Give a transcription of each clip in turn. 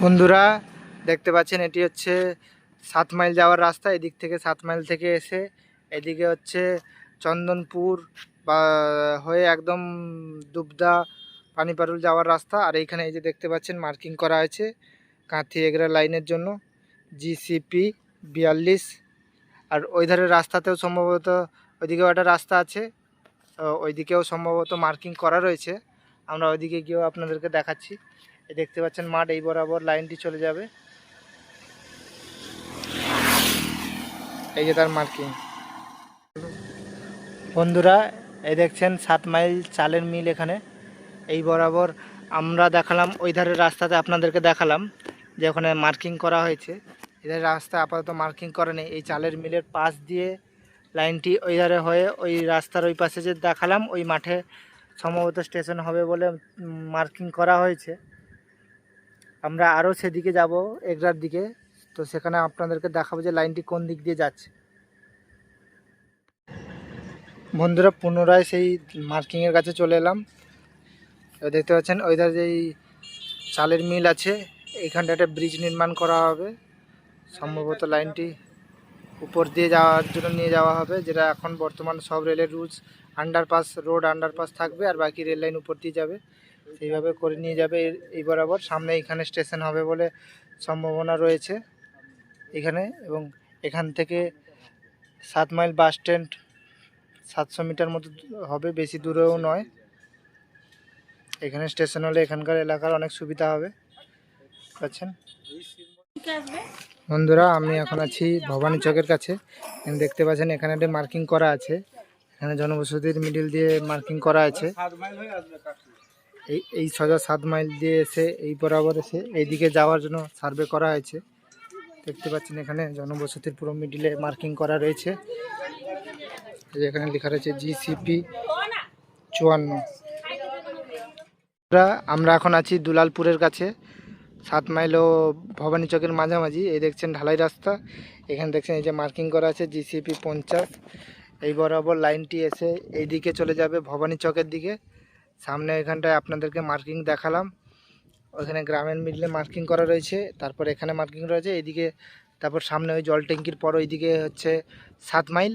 বন্ধুরা দেখতে পাচ্ছেন এটি হচ্ছে 7 মাইল যাওয়ার রাস্তা। এদিক থেকে 7 মাইল থেকে এসে এদিকে হচ্ছে চন্দনপুর বা হয়ে একদম দুবদা পানিপারুল যাওয়ার রাস্তা। আর এইখানে এই যে দেখতে পাচ্ছেন মার্কিং করা আছে কাঁথি এগরা লাইনের জন্য GCP 42। আর ওই ধারের রাস্তাতেও সম্ভবত ওইদিকেও একটা রাস্তা আছে, ওইদিকেও সম্ভবত মার্কিং করা রয়েছে। আমরা ওইদিকে গিয়েও আপনাদেরকে দেখাচ্ছি। দেখতে পাচ্ছেন মাঠ এই বরাবর লাইনটি চলে যাবে, এই যে তার মার্কিং। বন্ধুরা এই দেখছেন 7 মাইল চালের মিল এখানে এই বরাবর আমরা দেখালাম। ওই ধারের রাস্তাতে আপনাদেরকে দেখালাম যে ওখানে মার্কিং করা হয়েছে। এদের রাস্তা আপাতত মার্কিং করা নেই। এই চালের মিলের পাশ দিয়ে লাইনটি ওই ধারে হয়ে ওই রাস্তার ওই পাশে যে দেখালাম ওই মাঠে সম্ভবত স্টেশন হবে বলে মার্কিং করা হয়েছে। আমরা আরও সেদিকে যাব এগরার দিকে, তো সেখানে আপনাদেরকে দেখাবো যে লাইনটি কোন দিক দিয়ে যাচ্ছে। বন্ধুরা পুনরায় সেই মার্কিংয়ের কাছে চলে এলাম। দেখতে পাচ্ছেন ওই ধারে যেই চালের মিল আছে এইখানটা একটা ব্রিজ নির্মাণ করা হবে। সম্ভবত লাইনটি উপর দিয়ে যাওয়ার জন্য নিয়ে যাওয়া হবে, যেটা এখন বর্তমান সব রেলের রুলস। আন্ডারপাস, রোড আন্ডারপাস থাকবে আর বাকি রেল লাইন উপর দিয়ে যাবে, সেইভাবে করে নিয়ে যাবে এই বরাবর। সামনে এখানে স্টেশন হবে বলে সম্ভাবনা রয়েছে এখানে, এবং এখান থেকে 7 মাইল বাস স্ট্যান্ড 700 মিটার মতো হবে, বেশি দূরেও নয়। এখানে স্টেশন হলে এখানকার এলাকার অনেক সুবিধা হবে। পাচ্ছেন বন্ধুরা আমি এখন আছি ভবানী চকের কাছে। দেখতে পাচ্ছেন এখানে একটা মার্কিং করা আছে, এখানে জনবসতির মিডিল দিয়ে মার্কিং করা আছে। এই সোজা 7 মাইল দিয়ে এসে এই বরাবর এসে এইদিকে যাওয়ার জন্য সার্ভে করা হয়েছে। দেখতে পাচ্ছেন এখানে জনবসতির পুরো মিডিলে মার্কিং করা রয়েছে। এখানে লেখা রয়েছে GCP 54। আমরা এখন আছি দুলালপুরের কাছে, 7 মাইল ও ভবানী চকের মাঝামাঝি। এই দেখছেন ঢালাই রাস্তা, এখানে দেখছেন এই যে মার্কিং করা আছে GCP 50। এই বরাবর লাইনটি এসে এই দিকে চলে যাবে ভবানী চকের দিকে। সামনে এখানটায় আপনাদেরকে মার্কিং দেখালাম, ওইখানে গ্রামের মিডলে মার্কিং করা রয়েছে। তারপর এখানে মার্কিং রয়েছে এইদিকে, তারপর সামনে ওই জল ট্যাঙ্কির পর ওইদিকে হচ্ছে 7 মাইল।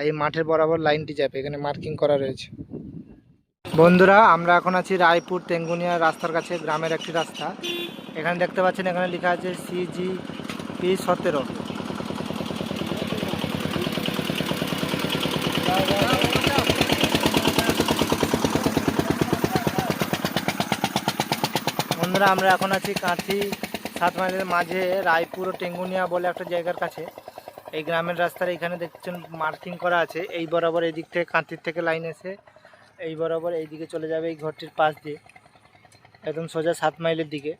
এই মাঠের বরাবর লাইনটি যাবে, এখানে মার্কিং করা রয়েছে। বন্ধুরা আমরা এখন আছি রায়পুর তেঙ্গুনিয়া রাস্তার কাছে, গ্রামের একটি রাস্তা। এখানে দেখতে পাচ্ছেন এখানে লেখা আছে CGP 17। বন্ধুরা আমরা এখন আছি কাঁথি 7 মাইলের মাঝে রায়পুর ও টেঙ্গুনিয়া বলে একটা জায়গার কাছে। এই গ্রামের রাস্তার এখানে দেখছেন মার্কিং করা আছে। এই বরাবর এই দিক থেকে কাঁথির থেকে লাইন এসে এই বরাবর এই দিকে চলে যাবে, এই ঘরটির পাশ দিয়ে একদম সোজা 7 মাইলের দিকে।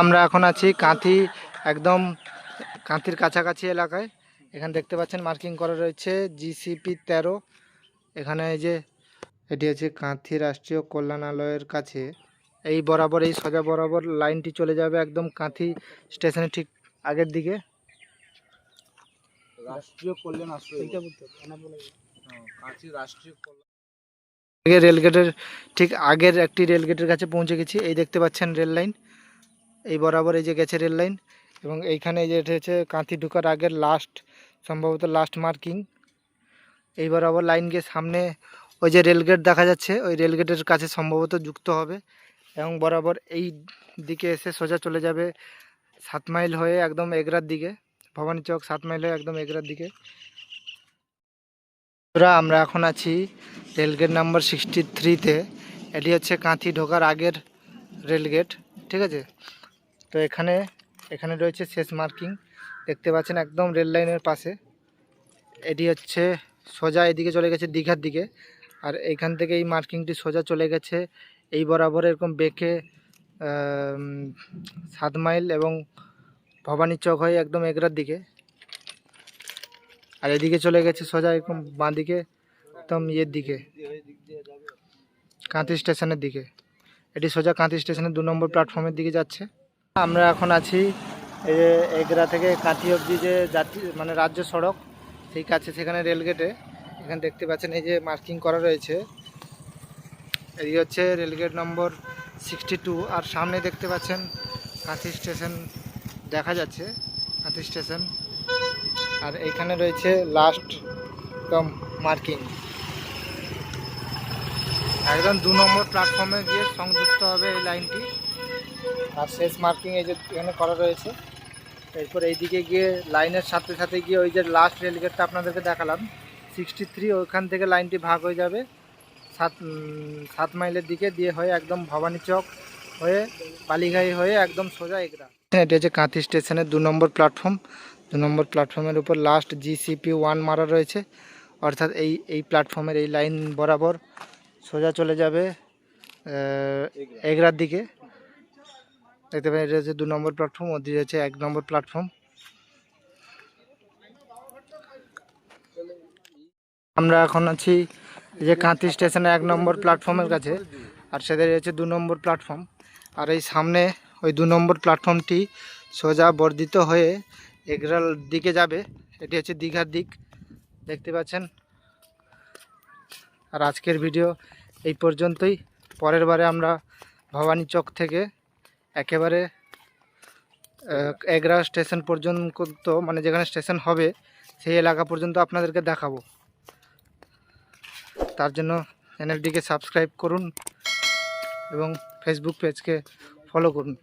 আমরা এখন আছি কাঁথি, একদম কাঁথির কাছাকাছি এলাকায়। এখানে দেখতে পাচ্ছেন মার্কিং করা রয়েছে GCP 13। এখানে এই যে এটি হচ্ছে কাঁথি রাষ্ট্রীয় কল্যাণালয়ের কাছে। এই বরাবর এই সোজা বরাবর লাইনটি চলে যাবে একদম কাঁথি স্টেশনের ঠিক আগের দিকে। রাষ্ট্রীয় কল্যাণ রেলগেটের ঠিক আগের একটি রেলগেটের কাছে পৌঁছে গেছি। এই দেখতে পাচ্ছেন রেল লাইন এই বরাবর এই যে গেছে রেল লাইন, এবং এইখানে যে এটা হচ্ছে কাঁথি ঢুকার আগের লাস্ট, সম্ভবত লাস্ট মার্কিং। এই বরাবর লাইন গিয়ে সামনে ওই যে রেলগেট দেখা যাচ্ছে, ওই রেলগেটের কাছে সম্ভবত যুক্ত হবে, এবং বরাবর এই দিকে এসে সোজা চলে যাবে 7 মাইল হয়ে একদম এগরার দিকে। ভবানী চক 7 মাইল হয়ে একদম এগরার দিকে। আমরা এখন আছি রেলগেট নাম্বার 63-তে। এটি হচ্ছে কাঁথি ঢোকার আগের রেলগেট, ঠিক আছে। তো এখানে রয়েছে শেষ মার্কিং, দেখতে পাচ্ছেন একদম রেল লাইনের পাশে। এটি হচ্ছে সোজা এদিকে চলে গেছে দীঘার দিকে, আর এইখান থেকে এই মার্কিংটি সোজা চলে গেছে এই বরাবর এরকম বেঁকে 7 মাইল এবং ভবানী চক হয়ে একদম এগরার দিকে। আর এদিকে চলে গেছে সোজা এরকম বাঁ দিকে একদম ইয়ের দিকে, কাঁথি স্টেশনের দিকে। এটি সোজা কাঁথি স্টেশনের 2 নম্বর প্ল্যাটফর্মের দিকে যাচ্ছে। আমরা এখন আছি এই যে এগরা থেকে কাঁথি অবধি যে মানে রাজ্য সড়ক, সেই কাছে সেখানে রেলগেটে। এখানে দেখতে পাচ্ছেন এই যে মার্কিং করা রয়েছে। এই হচ্ছে রেলগেট নম্বর 62। আর সামনে দেখতে পাচ্ছেন কাঁথি স্টেশন দেখা যাচ্ছে, কাঁথি স্টেশন। আর এখানে রয়েছে লাস্ট মার্কিং, একদম 2 নম্বর প্ল্যাটফর্মে গিয়ে সংযুক্ত হবে এই লাইনটি। আর শেষ মার্কিং এই যে এখানে করা রয়েছে। এরপর এইদিকে গিয়ে লাইনের সাথে সাথে গিয়ে ওই যে লাস্ট রেলগেটটা আপনাদেরকে দেখালাম 63, ওইখান থেকে লাইনটি ভাগ হয়ে যাবে 7 মাইলের দিকে দিয়ে হয়ে একদম ভবানী চক হয়ে বালিঘাই হয়ে একদম সোজা এগরা। এটি হচ্ছে কাঁথি স্টেশনের 2 নম্বর প্ল্যাটফর্ম। 2 নম্বর প্ল্যাটফর্মের উপর লাস্ট GCP 1 মারা রয়েছে, অর্থাৎ এই প্ল্যাটফর্মের এই লাইন বরাবর সোজা চলে যাবে এগরার দিকে। দেখতে পাচ্ছেন এটা হচ্ছে 2 নম্বর প্ল্যাটফর্ম, ওদিকে হচ্ছে 1 নম্বর প্ল্যাটফর্ম। আমরা এখন আছি এই যে কাঁথি স্টেশনে 1 নম্বর প্ল্যাটফর্মের কাছে, আর সেদের হচ্ছে 2 নম্বর প্ল্যাটফর্ম। আর এই সামনে ওই 2 নম্বর প্ল্যাটফর্মটি সোজা বর্ধিত হয়ে এগরার দিকে যাবে, এটি হচ্ছে দীঘার দিক দেখতে পাচ্ছেন। আর আজকের ভিডিও এই পর্যন্তই। পরের বারে আমরা ভবানী চক থেকে একেবারে এগরা স্টেশন পর্যন্ত, মানে যেখানে স্টেশন হবে সেই এলাকা পর্যন্ত আপনাদেরকে দেখাবো। তার জন্য চ্যানেলটিকে সাবস্ক্রাইব করুন এবং ফেসবুক পেজকে ফলো করুন।